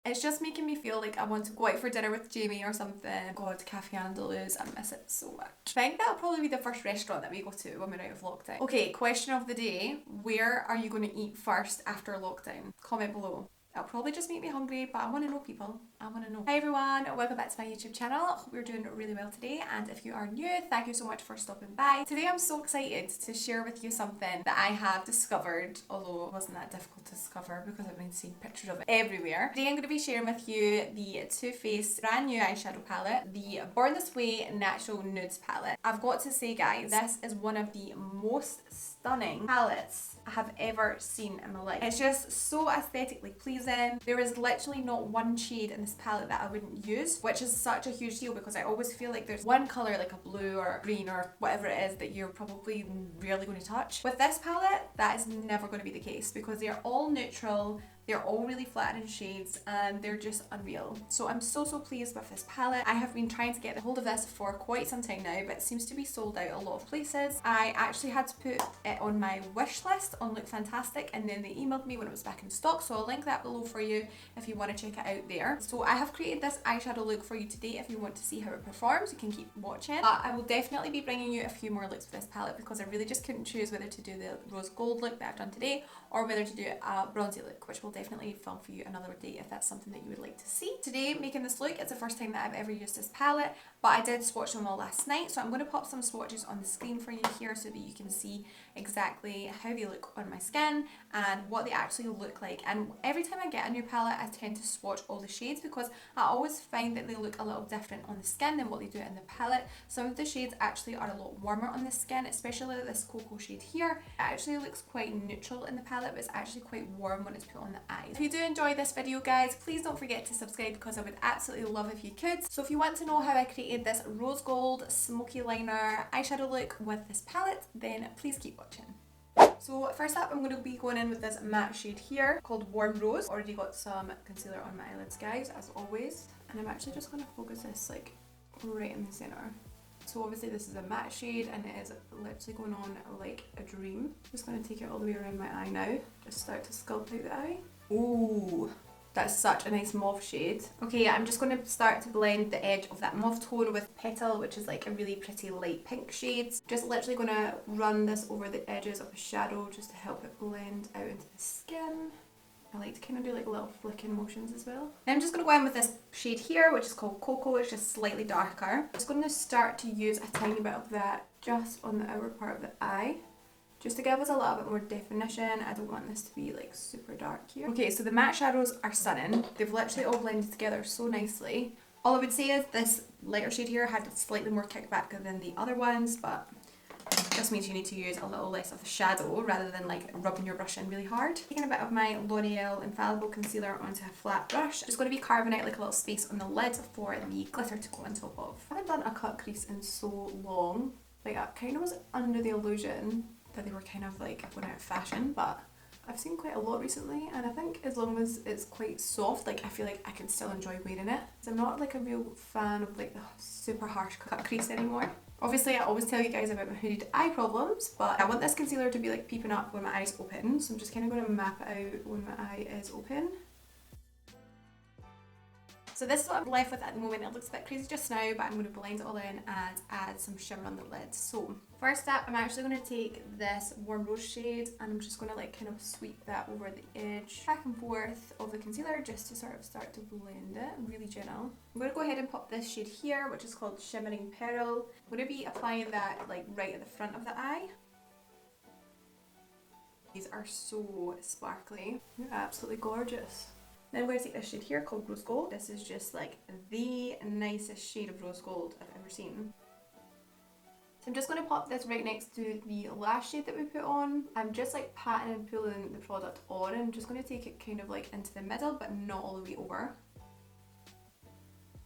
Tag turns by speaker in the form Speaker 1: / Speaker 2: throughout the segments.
Speaker 1: It's just making me feel like I want to go out for dinner with Jamie or something. God, Cafe Andalus, I miss it so much. I think that'll probably be the first restaurant that we go to when we're out of lockdown. Okay, question of the day. Where are you going to eat first after lockdown? Comment below. It'll probably just make me hungry, but I want to know, people. I want to know. Hi everyone, welcome back to my YouTube channel. Hope you're doing really well today, and if you are new, thank you so much for stopping by. Today I'm so excited to share with you something that I have discovered, although it wasn't that difficult to discover because I've been seeing pictures of it everywhere. Today I'm going to be sharing with you the Too Faced brand new eyeshadow palette, the Born This Way Natural Nudes palette. I've got to say guys, this is one of the most stunning palettes I have ever seen in my life. It's just so aesthetically pleasing. There is literally not one shade in this palette that I wouldn't use, which is such a huge deal because I always feel like there's one colour, like a blue or green or whatever it is, that you're probably rarely going to touch. With this palette, that is never going to be the case because they're all neutral. They're all really flattering shades and they're just unreal. So I'm so pleased with this palette. I have been trying to get a hold of this for quite some time now, but it seems to be sold out a lot of places. I actually had to put it on my wish list on Look Fantastic, and then they emailed me when it was back in stock, so I'll link that below for you if you want to check it out there. So I have created this eyeshadow look for you today. If you want to see how it performs, you can keep watching. But I will definitely be bringing you a few more looks with this palette because I really just couldn't choose whether to do the rose gold look that I've done today or whether to do a bronzy look, which will definitely film for you another day if that's something that you would like to see. Today, making this look, it's the first time that I've ever used this palette, but I did swatch them all last night, so I'm going to pop some swatches on the screen for you here so that you can see exactly how they look on my skin and what they actually look like. And every time I get a new palette, I tend to swatch all the shades because I always find that they look a little different on the skin than what they do in the palette. Some of the shades actually are a lot warmer on the skin, especially this cocoa shade here. It actually looks quite neutral in the palette, but it's actually quite warm when it's put on the eyes. If you do enjoy this video guys, please don't forget to subscribe because I would absolutely love if you could. So if you want to know how I created this rose gold smoky liner eyeshadow look with this palette, then please keep watching. So first up, I'm going to be going in with this matte shade here called Warm Rose. Already got some concealer on my eyelids guys, as always, and I'm actually just going to focus this like right in the centre. So obviously this is a matte shade and it is literally going on like a dream. Just going to take it all the way around my eye now. Just start to sculpt out the eye. Ooh, that's such a nice mauve shade. Okay, I'm just going to start to blend the edge of that mauve tone with Petal, which is like a really pretty light pink shade. Just literally going to run this over the edges of the shadow just to help it blend out into the skin. I like to kind of do like little flicking motions as well. And I'm just going to go in with this shade here, which is called Cocoa. It's just slightly darker. I'm just going to start to use a tiny bit of that just on the outer part of the eye, just to give us a little bit more definition. I don't want this to be like super dark here. Okay, so the matte shadows are stunning. They've literally all blended together so nicely. All I would say is this lighter shade here had slightly more kickback than the other ones, but just means you need to use a little less of the shadow rather than like rubbing your brush in really hard. Taking a bit of my L'Oreal Infallible Concealer onto a flat brush. Just going to be carving out like a little space on the lid for the glitter to go on top of. I haven't done a cut crease in so long. Like I kind of was under the illusion that they were kind of like going out of fashion, but I've seen quite a lot recently, and I think as long as it's quite soft, like I feel like I can still enjoy wearing it. So I'm not like a real fan of like the super harsh cut crease anymore. Obviously I always tell you guys about my hooded eye problems, but I want this concealer to be like peeping up when my eye's open, so I'm just kind of going to map it out when my eye is open. So this is what I'm left with at the moment. It looks a bit crazy just now, but I'm going to blend it all in and add some shimmer on the lid. So first up, I'm actually going to take this Warm Rose shade and I'm just going to like kind of sweep that over the edge, back and forth of the concealer just to sort of start to blend it, really gentle. I'm going to go ahead and pop this shade here, which is called Shimmering Pearl. I'm going to be applying that like right at the front of the eye. These are so sparkly. They're absolutely gorgeous. Then I'm going to take this shade here called Rose Gold. This is just like the nicest shade of rose gold I've ever seen. So I'm just going to pop this right next to the last shade that we put on. I'm just like patting and pulling the product on. I'm just going to take it kind of like into the middle, but not all the way over.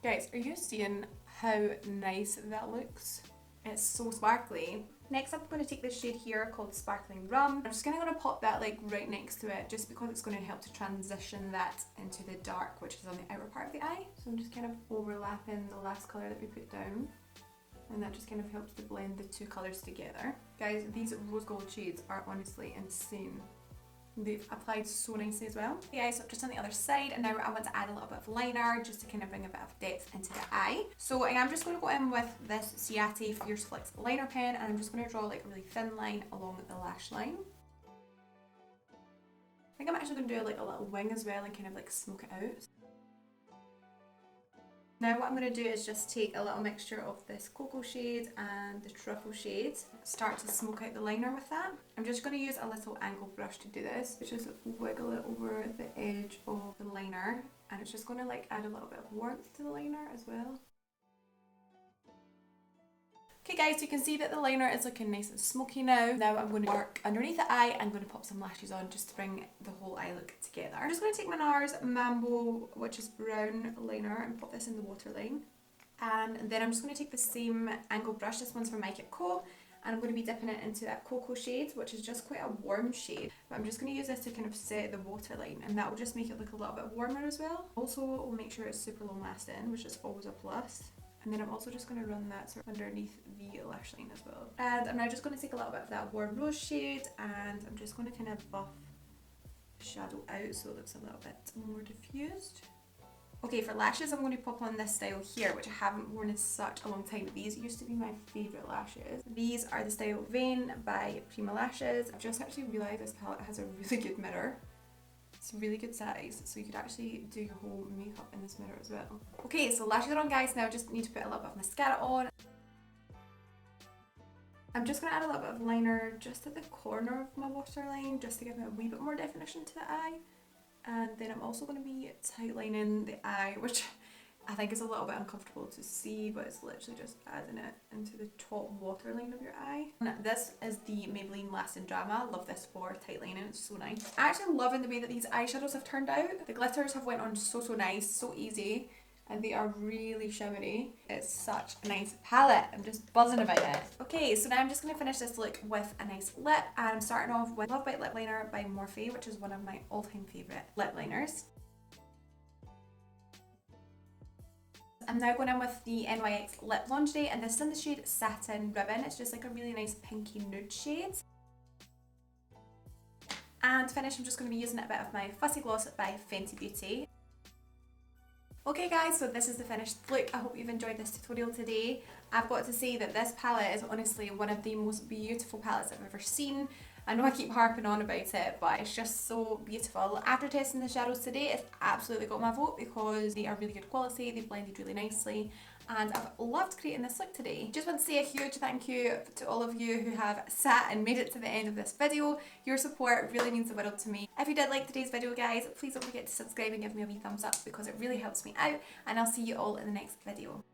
Speaker 1: Guys, are you seeing how nice that looks? It's so sparkly. Next up, I'm going to take this shade here called Sparkling Rum. I'm just going to pop that like right next to it just because it's going to help to transition that into the dark, which is on the outer part of the eye. So I'm just kind of overlapping the last colour that we put down, and that just kind of helps to blend the two colours together. Guys, these rose gold shades are honestly insane. They've applied so nicely as well. Yeah, so just on the other side, and now I want to add a little bit of liner just to kind of bring a bit of depth into the eye. So I am just going to go in with this Ciate Fierce Flex liner pen, and I'm just going to draw like a really thin line along the lash line. I think I'm actually going to do like a little wing as well and kind of like smoke it out. Now what I'm going to do is just take a little mixture of this cocoa shade and the truffle shade, start to smoke out the liner with that. I'm just going to use a little angle brush to do this, just wiggle it over the edge of the liner, and it's just going to like add a little bit of warmth to the liner as well. Okay guys, so you can see that the liner is looking nice and smoky now. Now I'm going to work underneath the eye. I'm going to pop some lashes on just to bring the whole eye look together. I'm just going to take my NARS Mambo, which is brown liner, and pop this in the waterline. And then I'm just going to take the same angle brush, this one's from Make Co, and I'm going to be dipping it into that cocoa shade, which is just quite a warm shade. But I'm just going to use this to kind of set the waterline, and that will just make it look a little bit warmer as well. Also, it will make sure it's super long lasting, which is always a plus. And then I'm also just going to run that sort of underneath the lash line as well. And I'm now just going to take a little bit of that warm rose shade, and I'm just going to kind of buff the shadow out so it looks a little bit more diffused. Okay, for lashes I'm going to pop on this style here, which I haven't worn in such a long time. These used to be my favourite lashes. These are the style Vein by Prima Lashes. I've just actually realised this palette has a really good mirror. It's a really good size, so you could actually do your whole makeup in this mirror as well. Okay, so lashes are on guys, now I just need to put a little bit of mascara on. I'm just going to add a little bit of liner just at the corner of my waterline, just to give it a wee bit more definition to the eye. And then I'm also going to be tightlining the eye, which I think is a little bit uncomfortable to see, but it's literally just adding it into the top waterline of your eye. And this is the Maybelline Lasting Drama. Love this for tightlining, it's so nice. I'm actually loving the way that these eyeshadows have turned out. The glitters have went on so nice, so easy, and they are really shimmery. It's such a nice palette. I'm just buzzing about it. Okay, so now I'm just going to finish this look with a nice lip, and I'm starting off with Love Bite Lip Liner by Morphe, which is one of my all-time favourite lip liners. I'm now going in with the NYX Lip Lingerie, and this is in the shade Satin Ribbon. It's just like a really nice pinky nude shade. And to finish, I'm just going to be using a bit of my Fussy Gloss by Fenty Beauty. Okay guys, so this is the finished look. I hope you've enjoyed this tutorial today. I've got to say that this palette is honestly one of the most beautiful palettes I've ever seen. I know I keep harping on about it, but it's just so beautiful. After testing the shadows today, it's absolutely got my vote because they are really good quality, they blended really nicely, and I've loved creating this look today. Just want to say a huge thank you to all of you who have sat and made it to the end of this video. Your support really means the world to me. If you did like today's video guys, please don't forget to subscribe and give me a wee thumbs up because it really helps me out, and I'll see you all in the next video.